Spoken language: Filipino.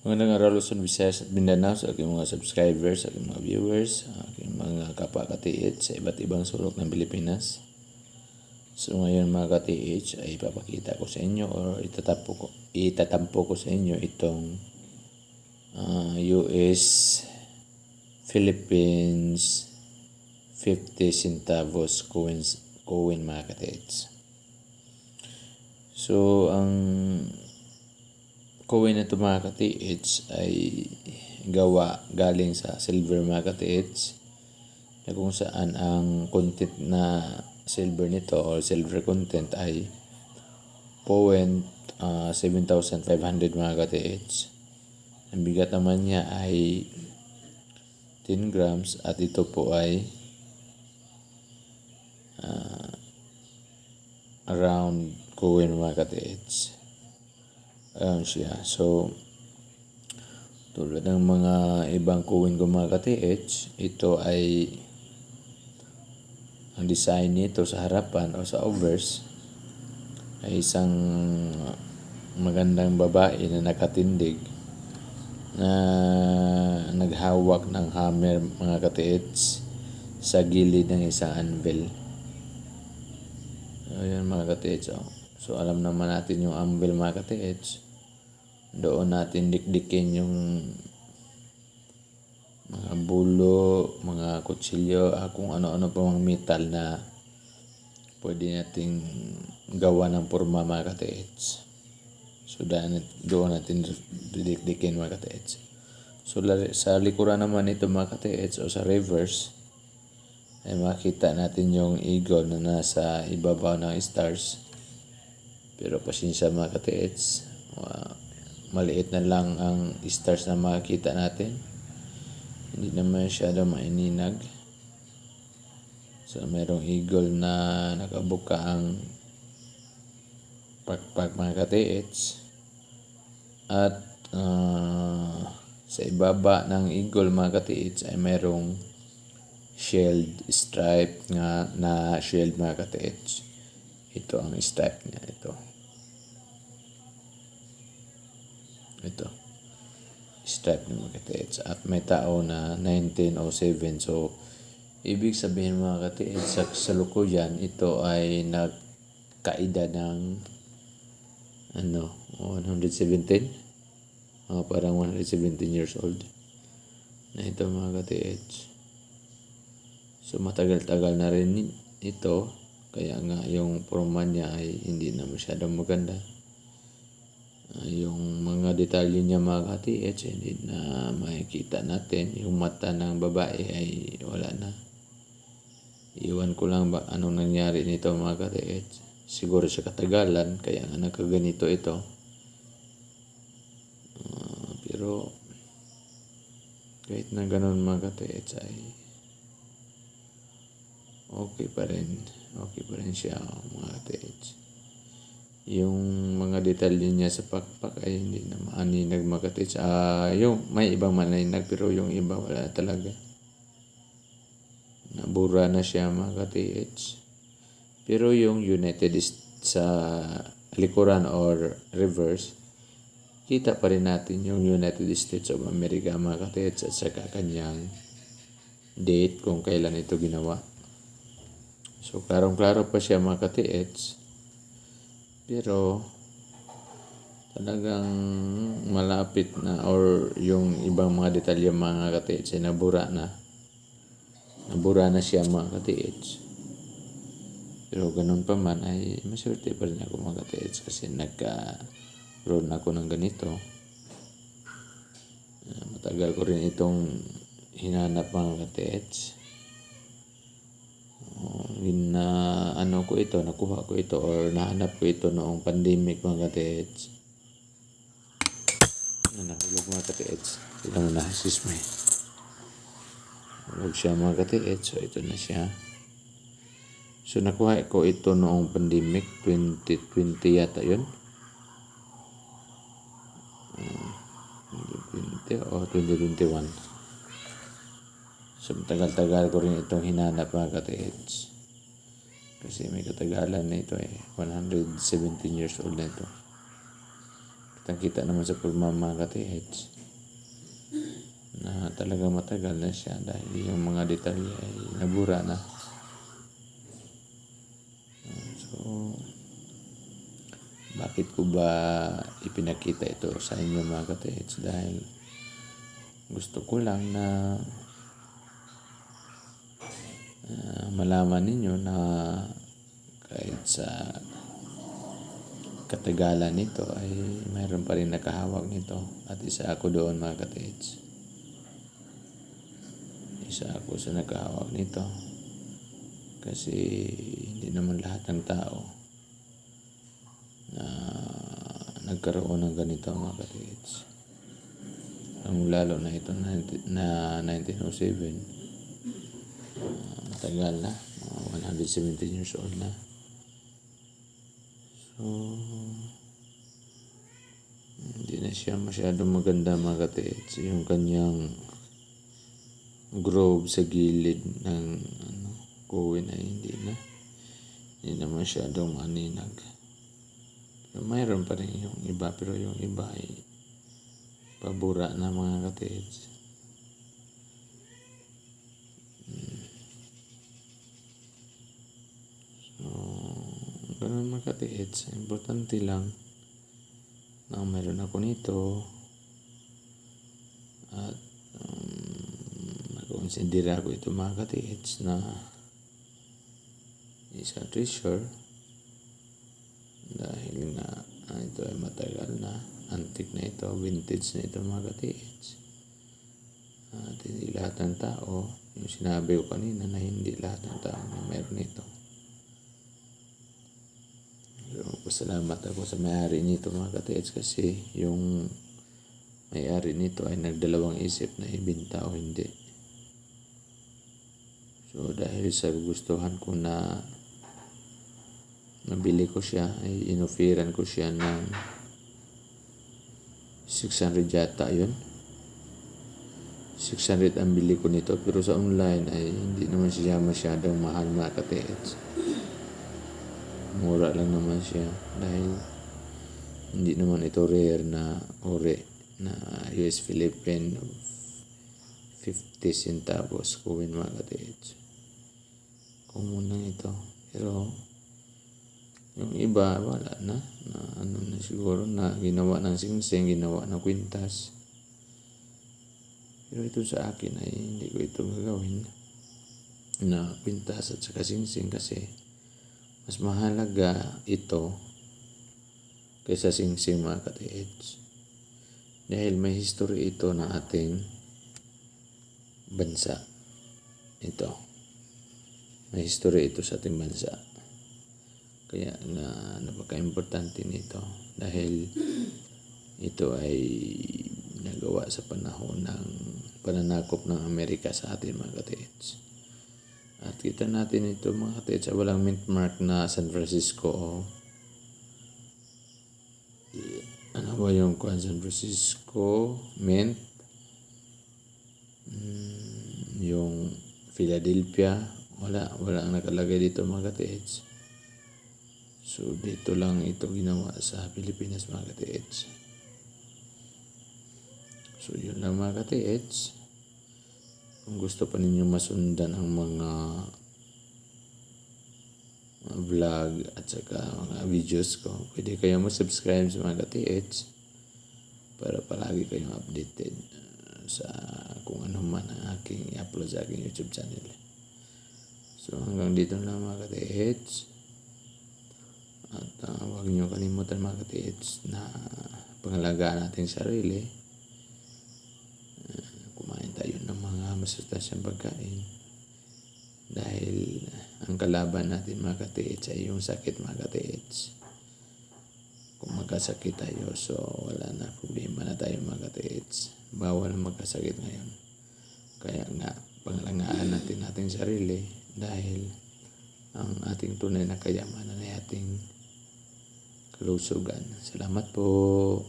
Magandang araw Luzon, Visayas at Mindanao sa aking mga subscribers, sa aking mga viewers, sa aking mga kapwa-ka-TH sa iba't ibang sulok ng Pilipinas. So ngayon mga ka-TH ay ipapakita ko sa inyo o itatampo ko sa inyo itong US Philippines 50 centavos coin mga ka-TH. So ang coin na ito mga ka-TH ay galing sa silver mga ka-TH, na kung saan ang content na silver nito or silver content ay 7,500 mga ka-TH. Ang bigat naman niya ay 10 grams at ito po ay around coin mga ka-TH. Ayan siya. So, tulad ng mga ibang coin ko mga ka-TH, ito ay ang design nito sa harapan o sa obverse ay isang magandang babae na nakatindig na naghawak ng hammer mga ka-TH sa gilid ng isang anvil. Ayan mga ka-TH. So, alam naman natin yung anvil mga ka-TH. Doon natin dikdikin yung mga bulo, mga kutsilyo, kung ano-ano pa mga metal na pwede nating gawa ng forma mga ka-TH. So doon natin didikdikin mga ka-TH. So sa likuran naman ito mga ka-TH o sa reverse ay makita natin yung eagle na nasa ibabaw ng stars. Pero pasensya mga ka-TH, maliit na lang ang stars na makikita natin. Hindi naman masyado maininag. So mayroong eagle na nakabuka ang pakpak mga ka-TH. At sa ibaba ng eagle mga ka-TH ay mayroong shield stripe na shield mga ka-TH. Ito ang stripe niya. Ito. Stripe ng mga ka-TH. At may tao na 1907. So, ibig sabihin mga ka-TH, sa kasalukuyan, ito ay nagkaedad ng 117? Parang 117 years old na ito mga ka-TH. So, matagal-tagal na rin ito. Kaya nga, yung forma niya ay hindi na masyadong maganda. Yung mga detalye niya mga ka-TH hindi na makikita natin. Yung mata ng babae ay wala na. Iwan ko lang ba anong nangyari nito mga ka-TH. Siguro sa katagalan kaya nga nagkaganito ito. Pero kahit na ganun mga ka-TH ay okay pa rin siya mga ka-TH. Yung mga detalye niya sa pakpak ay hindi na maaninag mga ka-TH. Yung may ibang maaninag pero yung iba wala talaga. Nabura na siya mga ka-TH. Pero yung United sa likuran or reverse, kita pa rin natin yung United States of America mga ka-TH at saka kanyang date kung kailan ito ginawa. So, klarong-klaro pa siya mga ka-TH. Pero talagang malapit na or yung ibang mga detalye mga ka-TH ay nabura na siya mga ka-TH. Pero ganun pa man ay maswerte pa rin ako mga ka-TH kasi nagkaroon ako ng ganito. Matagal ko rin itong hinanap mga ka-TH. Nakuha ko ito or nahanap ko ito noong pandemic mga ka-TH. Nahulog mga ka-TH. Tignan mo na, may. Hulog siya mga ka-TH. So ito na siya. So nakuha ko ito noong pandemic 2020 yata yun. 2020 o 2021. So matagal-tagal ko rin itong hinanap mga ka-TH. Kasi may katagalan na ito 117 years old na ito. Kitang-kita naman sa pagmamaka TH. na talagang matagal na siya dahil yung mga detalye ay nabura na. So, bakit ko ba ipinakita ito sa inyo mga ka-TH? Dahil gusto ko lang na malaman ninyo na kahit sa katagalan nito ay mayroon pa rin nakahawak nito. At isa ako doon mga ka-TH. Isa ako sa nakahawak nito. Kasi hindi naman lahat ng tao na nagkaroon ng ganito mga ka-TH. Ang lalo na ito na 1907. Matagal na. 117 years old na. So, hindi na siya masyadong maganda mga ka-TH. Yung kanyang grove sa gilid ng kuwin ay hindi na masyadong maninag. Pero mayroon pa rin yung iba, pero yung iba ay pabura na mga ka-TH. So, ganun mga ka-TH. Importante lang na mayroon ako nito at nakonsidera ko ito mga ka-TH na isa treasure dahil nga ito ay matagal na, antique na ito, vintage na ito mga ka-TH. At hindi lahat ng tao, yung sinabi ko kanina na hindi lahat ng tao na mayroon ito. So, pasalamat ako sa may-ari nito mga ka-TH kasi yung may-ari nito ay nagdalawang isip na ibenta o hindi. So dahil sa gustuhan ko na nabili ko siya, ay inoferan ko siya ng 600 yata yun. 600 ang bili ko nito, pero sa online ay hindi naman siya masyadong mahal mga ka-TH. Mura lang naman siya dahil hindi naman ito rare na ore na US Philippine 50 centavos kuwin mga ka-TH. Common lang ito, pero yung iba wala na ano na siguro na ginawa ng singsing, ginawa ng kwintas. Pero ito sa akin ay hindi ko ito gagawin na kwintas at saka singsing kasi mas mahalaga ito kaysa singsing mga ka-TH. Dahil may history ito ng ating bansa. Ito. May history ito sa ating bansa. Kaya napaka-importante nito dahil ito ay nagawa sa panahon ng pananakop ng Amerika sa atin mga ka-TH. At kita natin ito mga ka-TH sa walang mint mark na San Francisco. Ano ba yung San Francisco mint? Yung Philadelphia. Wala ang nakalagay dito mga ka-TH. So, dito lang ito ginawa sa Pilipinas mga ka-TH. So, yun lang mga ka-TH. Kung gusto pa ninyo masundan ang mga vlog at saka mga videos ko, pwede kayo mag-subscribe sa mga ka-TH para palagi kayong updated sa kung ano man ang aking i-upload sa aking YouTube channel. So, hanggang dito lang mga ka-TH. At huwag niyo kalimutan mga ka-TH na pangalagaan natin sarili. Kumain tayo ng mga masustansyang pagkain. Dahil ang kalaban natin mga ka-TH ay yung sakit mga ka-TH. Kung magkasakit tayo, so wala na, problema na tayo mga ka-TH. Bawal magkasakit ngayon. Kaya nga, pangalagaan natin ating sarili dahil ang ating tunay na kayamanan ay ating kalusugan. Salamat po.